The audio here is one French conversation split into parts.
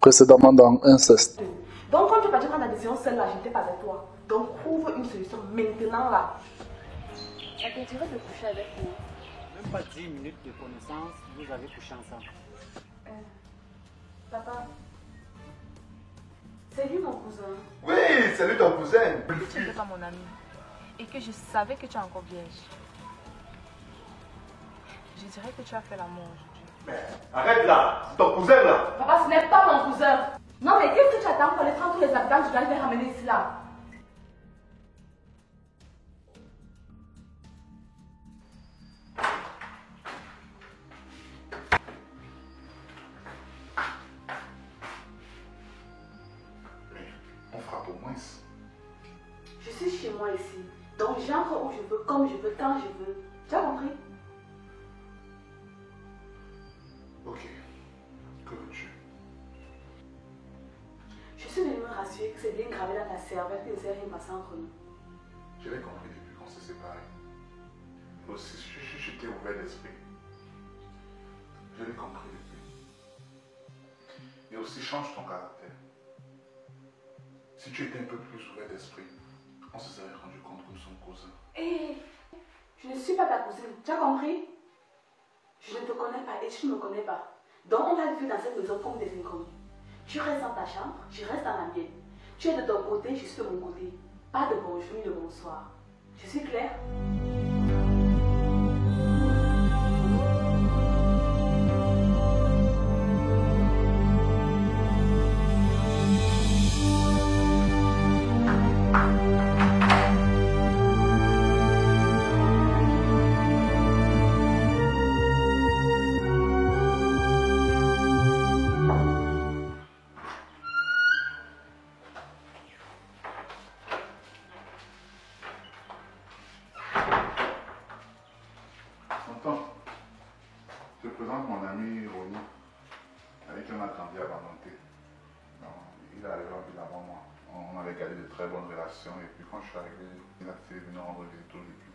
précédemment dans inceste. Donc quand tu vas prendre la décision seule là, je n'étais pas avec toi. Donc trouve une solution maintenant là. Ça t'intéresse de coucher avec moi? Même pas 10 minutes de connaissance, vous avez couché ensemble. Papa, c'est lui mon cousin. Oui, c'est lui ton cousin. Si tu n'étais pas mon ami et que je savais que tu es encore vierge, je dirais que tu as fait l'amour aujourd'hui. Mais arrête là, c'est ton cousin là. Papa, ce n'est pas mon cousin. Non mais qu'est-ce que tu attends pour aller prendre tous les habitants que tu dois les ramener ici là? On frappe au moins. Je suis chez moi ici. Donc j'entre où je veux, comme je veux, quand je veux. Tu as compris? Ok. Que veux-tu? Je suis venue me rassurer que c'est bien gravé dans ta cervelle que ne s'est rien passé entre nous. Je l'ai compris depuis qu'on s'est séparés. Aussi, je t'ai ouvert l'esprit. Je l'ai compris depuis. Et aussi, change ton caractère. Si tu étais un peu plus ouvert d'esprit, on se serait rendu compte que nous sommes cousins. Hé, je ne suis pas ta cousine, tu as compris? Je ne te connais pas et tu ne me connais pas. Donc on va vivre dans cette maison comme des inconnus. Tu restes dans ta chambre, je reste dans la mienne. Tu es de ton côté, je suis de mon côté. Pas de bonjour ni de bonsoir. Je suis claire? Je te présente mon ami Ronnie, avec qui on a grandi à Valenté. Il est arrivé en ville avant moi. On avait gardé de très bonnes relations et puis quand je suis arrivé, il a fait venir rendre visite au début.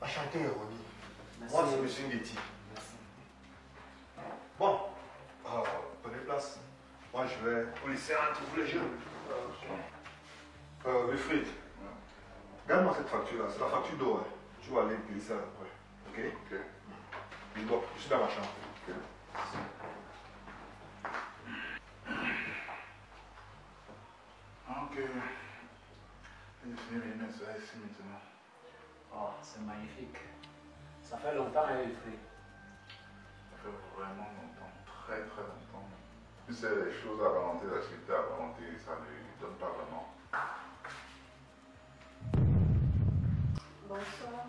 Enchanté, Ronnie. Merci. Moi, c'est M. Ngeti. Merci. Bon, prenez place. Moi, je vais vous laisser entre vous les jeunes. Wilfried, regarde-moi cette facture-là. C'est la facture d'eau. Hein. Tu vas aller payer ça après. Ok? Ok. Bon, je suis dans ma chambre. Ok. Ok. J'ai fini mes mains ici maintenant. Oh, c'est magnifique. Ça fait longtemps, hein, Wilfried? Ça fait vraiment longtemps, très très longtemps. Tu sais, les choses à volonté, les activités à volonté, ça ne lui donne pas vraiment. Bonsoir.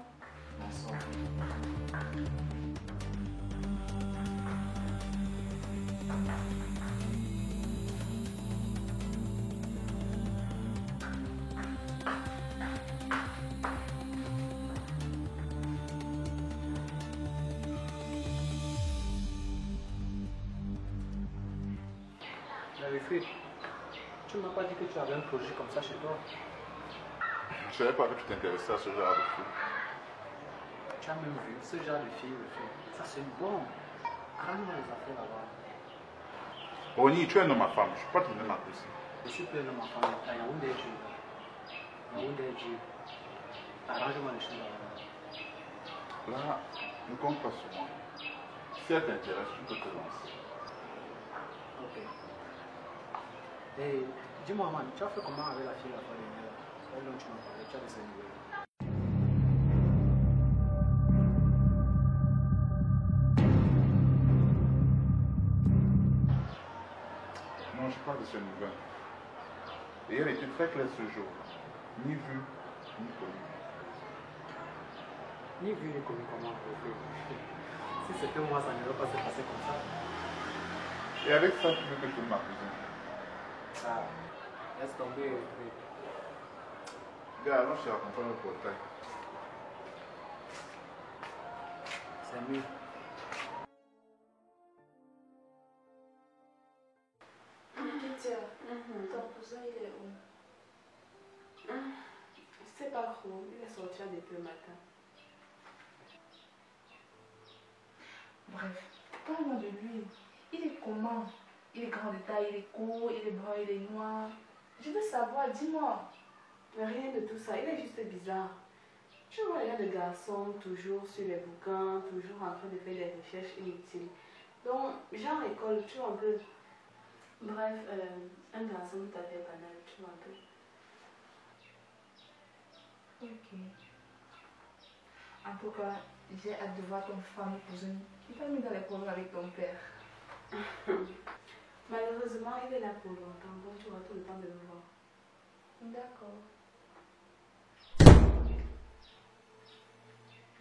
Bonsoir. Wilfried, tu ne m'as pas dit que tu avais un projet comme ça chez toi. Je ne savais pas que tu t'intéressais à ce genre de choses. Tu as même vu ce genre de fille, Wilfried. Ça c'est bon. Rends-moi les affaires là-bas. Ronnie, tu es un homme à femme, je ne suis pas ton homme à ici. Je suis plein de ma famille. Yaoundé est Dieu. Yaoundé est Dieu. Arrange-moi les choses là-bas. Là, ne compte pas sur moi. Si elle t'intéresse, tu peux te lancer. Ok. Et dis-moi, man, tu as fait comment avec la fille la fois dernière? Elle dont tu m'as parlé, tu as de ses nouvelles. Non, je parle de ce nouvelle. Et elle était très claire ce jour. Ni vue, ni connue. Ni vu ni connu comment Wilfried. Si c'était moi, ça ne va pas se passer comme ça. Et avec ça, tu veux que je donne ma cousine? Ah, laisse tomber, Wilfried. Gars, alors je te raccompagne au portail. C'est mieux. Tiens, ton cousin il est où? Je sais pas trop, il est sorti depuis le matin. Bref, parle-moi de lui. Il est comment? Il est grand de taille, il est court, il est brun, il est noir. Je veux savoir, dis-moi. Mais rien de tout ça, il est juste bizarre. Tu vois, il y a des garçons toujours sur les bouquins, toujours en train de faire des recherches inutiles. Donc, genre école, tu vois un peu. Bref, un garçon tout à fait banal, tu vois un peu. Ok. En tout cas, j'ai hâte de voir ton fameux cousin. Il t'a mis dans les problèmes avec ton père. Malheureusement, il est là pour longtemps, donc tu auras tout le temps de le voir. D'accord.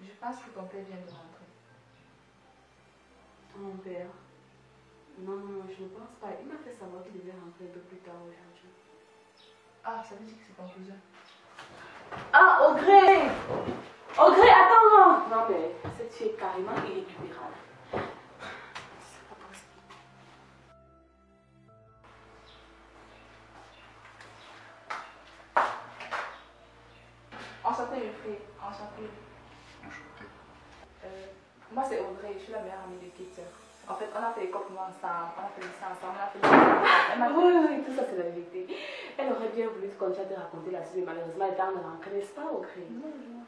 Je pense que ton père vient de rentrer. Mon père? Non, je ne pense pas. Il m'a fait savoir qu'il devait rentrer un peu plus tard aujourd'hui. Ah, ça veut dire que c'est ton cousin. Ah, Audrey! Audrey, attends-moi! Non, mais cette fille est carrément irrécupérable. C'est pas possible. Enchanté, mes frères. Enchanté. Enchanté. Moi, c'est Audrey. Je suis la meilleure amie de Kitty. En fait, on a fait les cours ensemble. On a fait ça ensemble. On a fait les ensemble. Oui, tout ça, c'est la vérité. Elle aurait bien voulu continuer à te raconter la suite, mais malheureusement, elle est en rentrée, n'est-ce pas, Audrey? Non, non.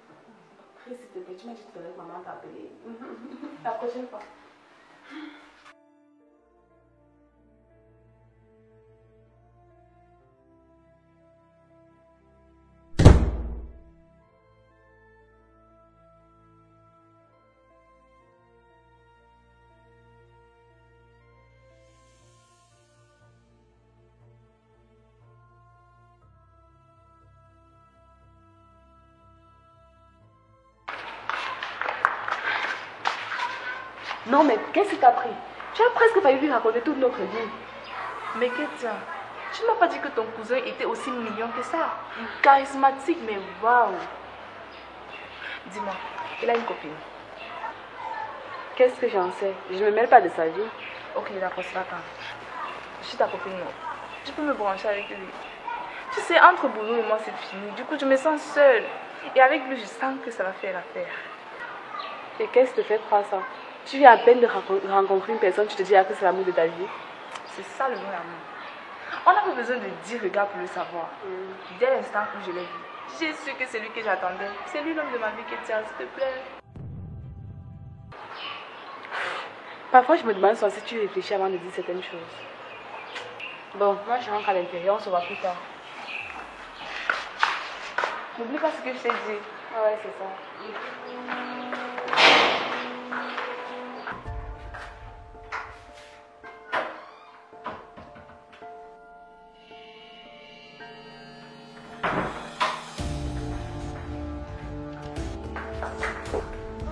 Après, s'il te plaît, tu m'as dit tout à l'heure que maman t'a appelé. La prochaine fois. Non, mais qu'est-ce qui t'a pris? Tu as presque failli lui raconter toute notre vie. Mais Ketia, tu ne m'as pas dit que ton cousin était aussi mignon que ça. Charismatique, mais waouh. Dis-moi, il a une copine. Qu'est-ce que j'en sais? Je ne me mêle pas de sa vie. Ok, d'accord, c'est pas grave. Je suis ta copine, non. Tu peux me brancher avec lui. Tu sais, entre Bruno et moi, c'est fini. Du coup, je me sens seule. Et avec lui, je sens que ça va faire l'affaire. Et qu'est-ce qui te fait croire ça? Tu viens à peine de rencontrer une personne, tu te dis que c'est l'amour de ta vie. C'est ça le vrai amour. On n'a pas besoin de 10 regards pour le savoir. Dès l'instant où je l'ai vu, j'ai su que c'est lui que j'attendais. C'est lui l'homme de ma vie qui tient, s'il te plaît. Parfois, je me demande si tu réfléchis avant de dire certaines choses. Bon, moi je rentre à l'intérieur, on se voit plus tard. N'oublie pas ce que je t'ai dit. Ah ouais, c'est ça.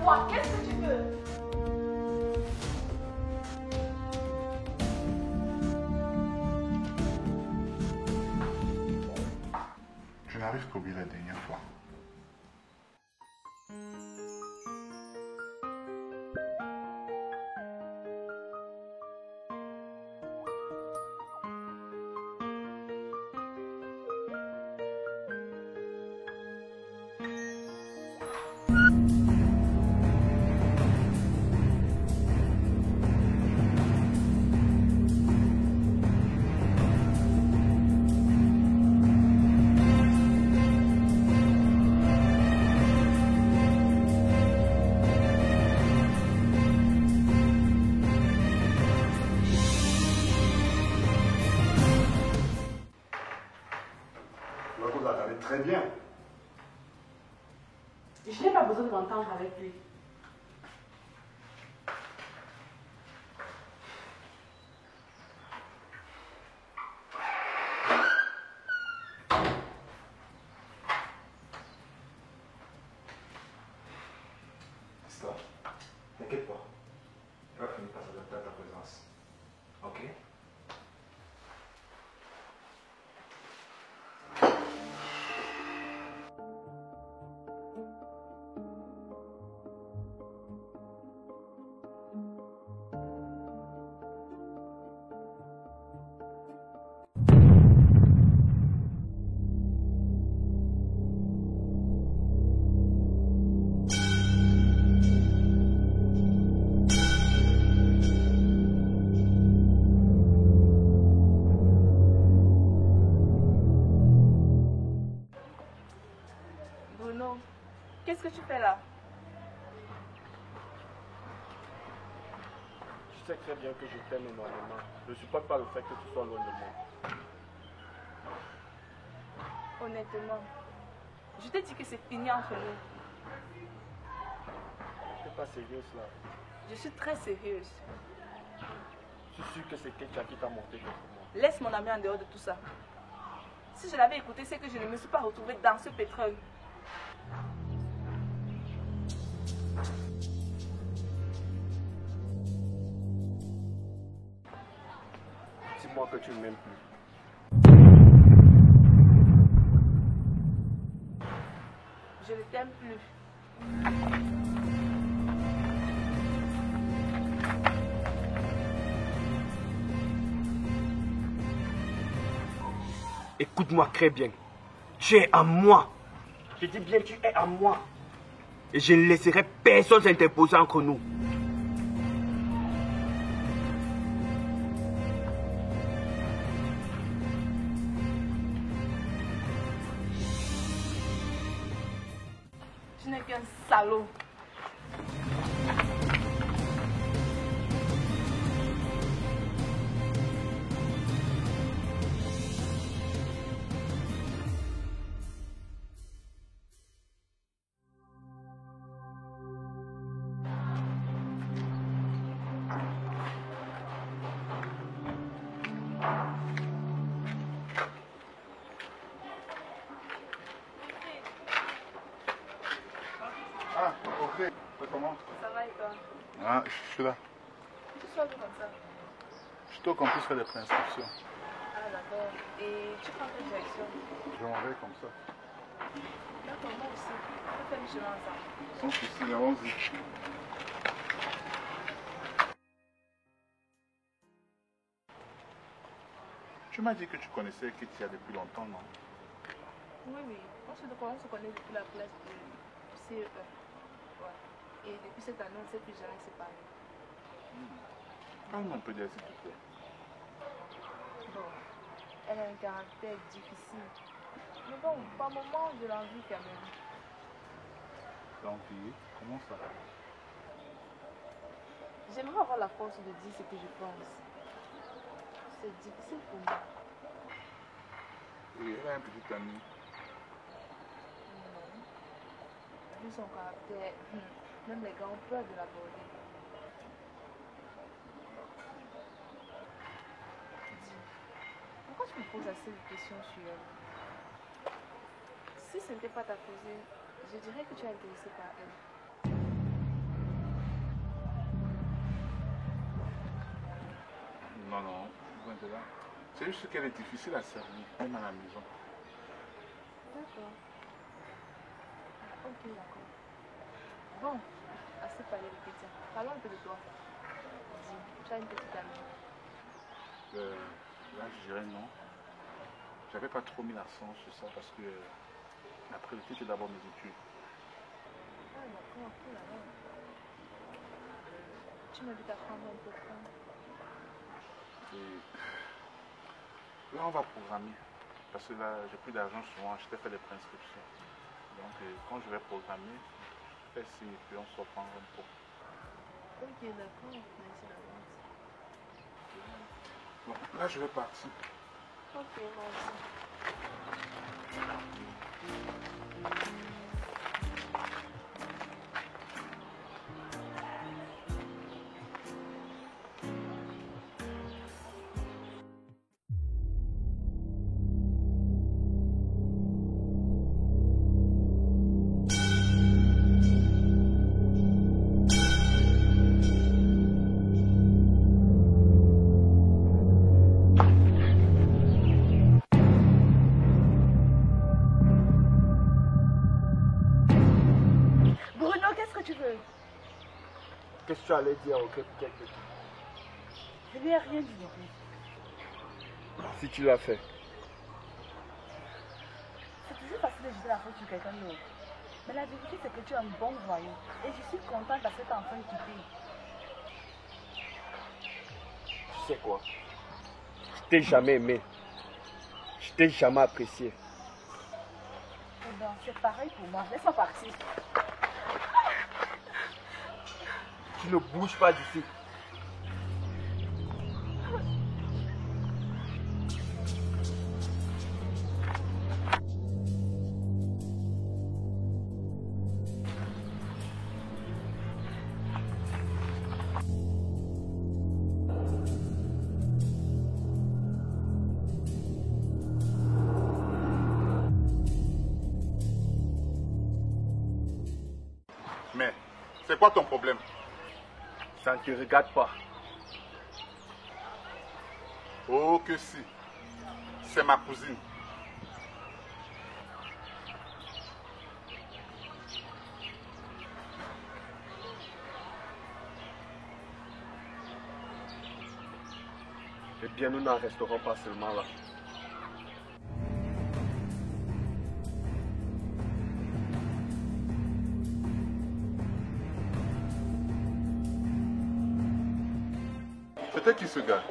Moi, qu'est-ce que tu veux? Je n'arrive qu'à oublier la dernière fois. Vous attendez très bien. Je n'ai pas besoin de m'entendre avec lui. Stop. T'inquiète pas. Il va finir par s'adapter à ta présence. Ok? qu'est-ce que tu fais là? Je sais très bien que je t'aime énormément. Je ne supporte pas le fait que tu sois loin de moi. Honnêtement, je t'ai dit que c'est fini entre nous. Tu n'es pas sérieuse là. Je suis très sérieuse. Je suis sûr que c'est Ketia qui t'a monté contre moi. Laisse mon ami en dehors de tout ça. Si je l'avais écouté, c'est que je ne me suis pas retrouvée dans ce pétrole. Dis-moi que tu ne m'aimes plus. Je ne t'aime plus. Écoute-moi très bien. Tu es à moi. Je dis bien, tu es à moi. Et je ne laisserai personne s'interposer entre nous. Tu n'es qu'un salaud. Ah, ok. C'est comment? Ça va et toi? Ah, je suis là. Tu sois comme ça. Je t'ai qu'on puisse faire des préinscriptions. Ah d'accord. Et tu prends quelle direction? Je m'en vais comme ça. D'accord, moi aussi. On peut faire du chemin ensemble. Sans souci, allons-y. Tu m'as dit que tu connaissais Ketia depuis longtemps, non? Oui, oui. On se connaît depuis la classe de CE1. Ouais. Et depuis cette année, on ne s'est plus jamais séparés. Parle-moi un peu d'elle, s'il te plaît. Bon, elle a un caractère difficile. Mais bon, par moments, je l'envie quand même. L'envie? Comment ça? J'aimerais avoir la force de dire ce que je pense. C'est difficile pour moi. Et elle a un petit ami. Non. Vu son caractère, même les gars ont peur de l'aborder. Dis, pourquoi tu me poses assez de questions sur elle? Si ce n'était pas ta cousine, je dirais que tu es intéressé par elle. Non, non, loin de là. C'est juste qu'elle est difficile à servir, même à la maison. D'accord. Ok, d'accord. Bon, assez parlé de Ketia. Parlons un peu de toi. Dis, tu as une petite amie. Là, je dirais non. J'avais pas trop mis l'accent sur ça parce que la priorité était d'abord mes études. Ah d'accord, oh là là. Tu m'invites à prendre un peu de temps. Et là, on va programmer. Parce que là, j'ai plus d'argent souvent, je t'ai fait des préinscriptions. Donc, quand je vais programmer, je fais signe et puis on se reprend un peu. Ok, d'accord, merci d'avance. Bon, là, je vais partir. Ok, vas-y. Bruno, qu'est-ce que tu veux? Qu'est-ce que tu allais dire au capitaine? Je lui ai rien dit. Si tu l'as fait. C'est toujours facile de jeter la faute sur quelqu'un d'autre. Mais la vérité, c'est que tu es un bon voyou. Et je suis contente parce que tu as enfin équipé. Tu sais quoi? Je t'ai jamais aimé. Je t'ai jamais apprécié. Eh ben, Non, c'est pareil pour moi. Laisse-moi partir. Tu ne bouges pas d'ici. Mais, c'est quoi ton problème? Ça ne te regarde pas. Oh que si. C'est ma cousine. Eh bien, nous n'en resterons pas seulement là. C'était qui ce gars?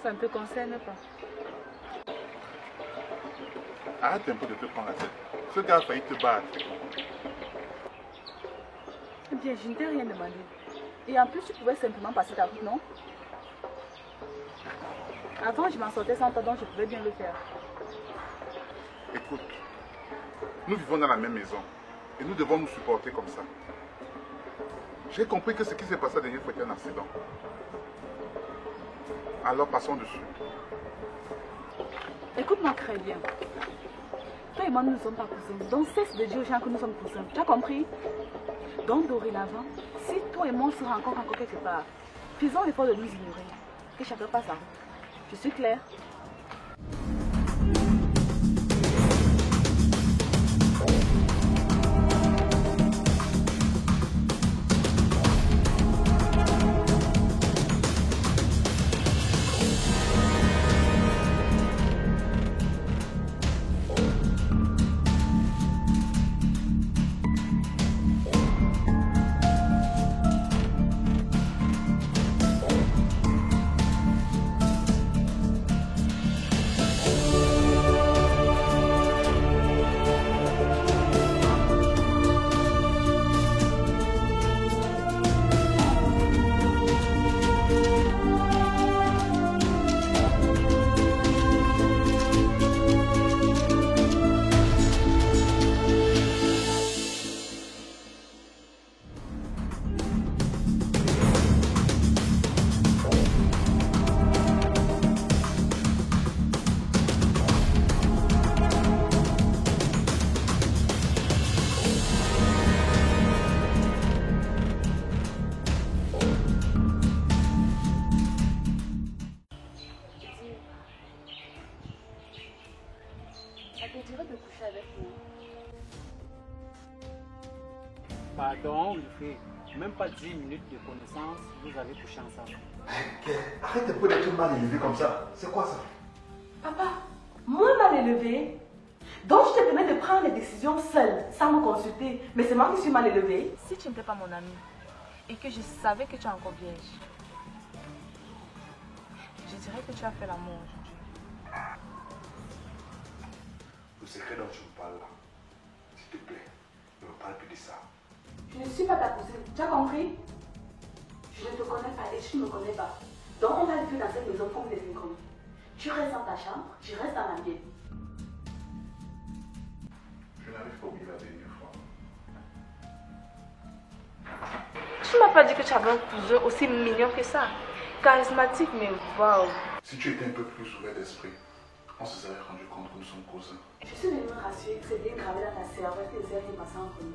Ça ne te concerne pas. Arrête un peu de te prendre la tête. Ce gars a failli te battre. Eh bien, je ne t'ai rien demandé. Et en plus, tu pouvais simplement passer ta route, non? Avant, je m'en sortais sans toi, donc je pouvais bien le faire. Écoute, nous vivons dans la même maison et nous devons nous supporter comme ça. J'ai compris que ce qui s'est passé la dernière fois était un accident. Alors passons dessus. Écoute-moi très bien. Toi et moi, nous ne sommes pas cousins. Donc cesse de dire aux gens que nous sommes cousins. Tu as compris? Donc dorénavant, si toi et moi on se rencontrent encore quelque part, faisons l'effort de nous ignorer. Que chacun passe sa route. Je suis claire? Ça te dirait de coucher avec moi? Pardon, le fait. Même pas 10 minutes de connaissance, vous avez couché ensemble. Arrête un peu d'être mal élevé comme ça. C'est quoi ça? Papa, moi mal élevé. Donc je te permets de prendre les décisions seule, sans me consulter. Mais c'est moi qui suis mal élevée. Si tu n'étais pas mon ami et que je savais que tu es encore vierge, je dirais que tu as fait l'amour aujourd'hui. Le secret dont tu me parles là, s'il te plaît, ne me parle plus de ça. Je ne suis pas ta cousine, tu as compris? Je ne te connais pas et tu ne me connais pas. Donc on va vivre dans cette maison comme des inconnus. Tu restes dans ta chambre, je reste dans la mienne. Je n'arrive pas à oublier la dernière fois. Tu m'as pas dit que tu avais un cousin aussi mignon que ça. Charismatique, mais waouh. Si tu étais un peu plus ouvert d'esprit, on se serait rendu compte que nous sommes cousins. Je suis venue me rassurer que c'est bien gravé dans ta cervelle que les heures qui passent entre nous.